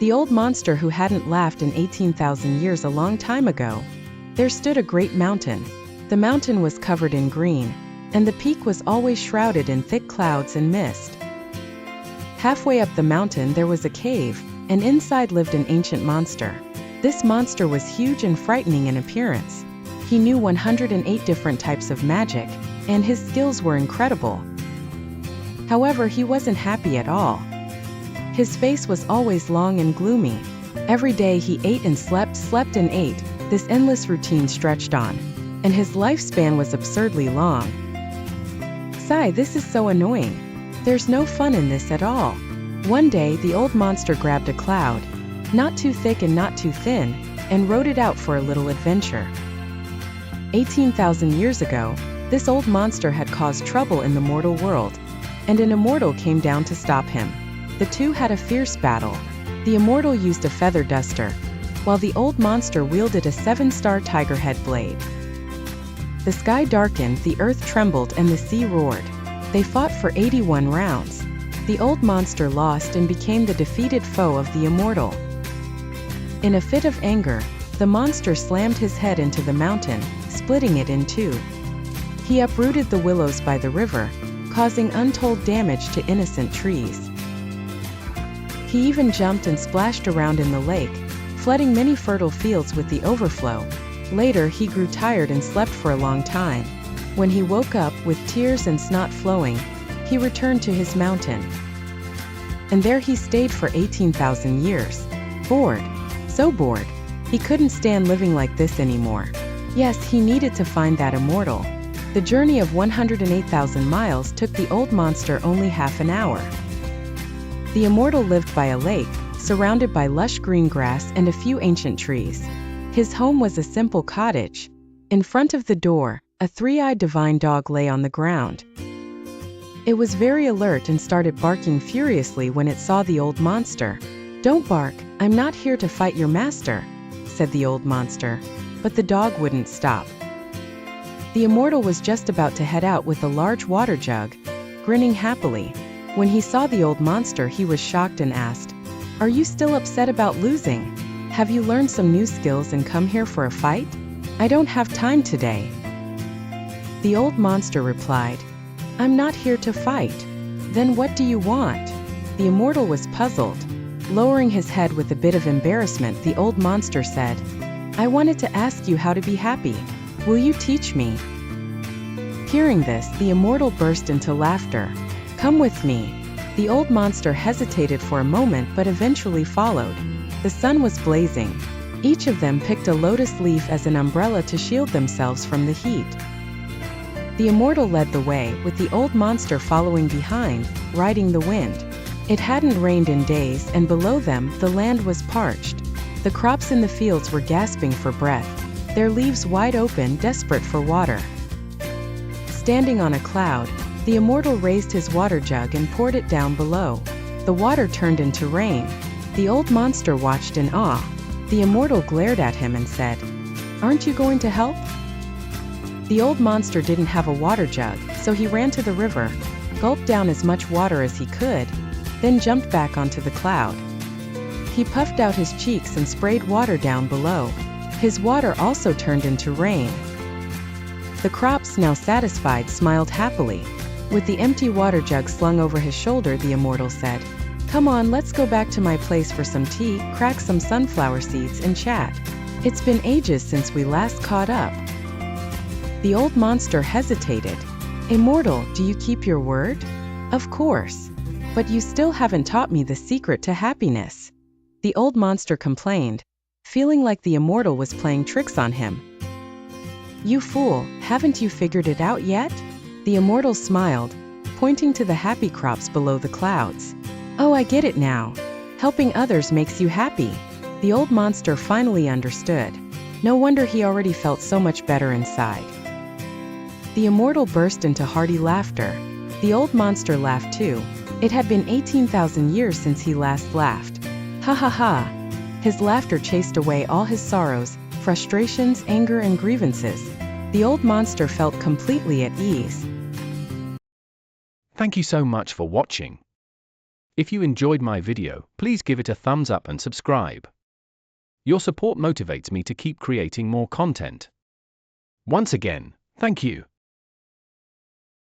The old monster who hadn't laughed in 18,000 years a long time ago. There stood a great mountain. The mountain was covered in green, and the peak was always shrouded in thick clouds and mist. Halfway up the mountain there was a cave, and inside lived an ancient monster. This monster was huge and frightening in appearance. He knew 108 different types of magic, and his skills were incredible. However, he wasn't happy at all. His face was always long and gloomy. Every day he ate and slept, slept and ate. This endless routine stretched on, and his lifespan was absurdly long. Sigh, this is so annoying. There's no fun in this at all. One day, the old monster grabbed a cloud, not too thick and not too thin, and rode it out for a little adventure. 18,000 years ago, this old monster had caused trouble in the mortal world, and an immortal came down to stop him. The two had a fierce battle. The immortal used a feather duster, while the old monster wielded a 7-star tiger head blade. The sky darkened, the earth trembled, and the sea roared. They fought for 81 rounds. The old monster lost and became the defeated foe of the immortal. In a fit of anger, the monster slammed his head into the mountain, splitting it in two. He uprooted the willows by the river, causing untold damage to innocent trees. He even jumped and splashed around in the lake, flooding many fertile fields with the overflow. Later he grew tired and slept for a long time. When he woke up, with tears and snot flowing, he returned to his mountain. And there he stayed for 18,000 years. Bored. So bored. He couldn't stand living like this anymore. Yes, he needed to find that immortal. The journey of 108,000 miles took the old monster only half an hour. The immortal lived by a lake, surrounded by lush green grass and a few ancient trees. His home was a simple cottage. In front of the door, a 3-eyed divine dog lay on the ground. It was very alert and started barking furiously when it saw the old monster. "Don't bark, I'm not here to fight your master," said the old monster. But the dog wouldn't stop. The immortal was just about to head out with a large water jug, grinning happily. When he saw the old monster, he was shocked and asked, "Are you still upset about losing? Have you learned some new skills and come here for a fight? I don't have time today." The old monster replied, "I'm not here to fight." "Then what do you want?" The immortal was puzzled. Lowering his head with a bit of embarrassment, the old monster said, "I wanted to ask you how to be happy. Will you teach me?" Hearing this, the immortal burst into laughter. "Come with me." The old monster hesitated for a moment but eventually followed. The sun was blazing. Each of them picked a lotus leaf as an umbrella to shield themselves from the heat. The immortal led the way, with the old monster following behind, riding the wind. It hadn't rained in days, and below them, the land was parched. The crops in the fields were gasping for breath, their leaves wide open, desperate for water. Standing on a cloud, the immortal raised his water jug and poured it down below. The water turned into rain. The old monster watched in awe. The immortal glared at him and said, "Aren't you going to help?" The old monster didn't have a water jug, so he ran to the river, gulped down as much water as he could, then jumped back onto the cloud. He puffed out his cheeks and sprayed water down below. His water also turned into rain. The crops, now satisfied, smiled happily. With the empty water jug slung over his shoulder, the immortal said, "Come on, let's go back to my place for some tea, crack some sunflower seeds, and chat. It's been ages since we last caught up." The old monster hesitated. "Immortal, do you keep your word?" "Of course. But you still haven't taught me the secret to happiness," the old monster complained, feeling like the immortal was playing tricks on him. "You fool, haven't you figured it out yet?" The immortal smiled, pointing to the happy crops below the clouds. "Oh, I get it now. Helping others makes you happy." The old monster finally understood. No wonder he already felt so much better inside. The immortal burst into hearty laughter. The old monster laughed too. It had been 18,000 years since he last laughed. Ha ha ha! His laughter chased away all his sorrows, frustrations, anger, and grievances. The old monster felt completely at ease. Thank you so much for watching. If you enjoyed my video, please give it a thumbs up and subscribe. Your support motivates me to keep creating more content. Once again, thank you.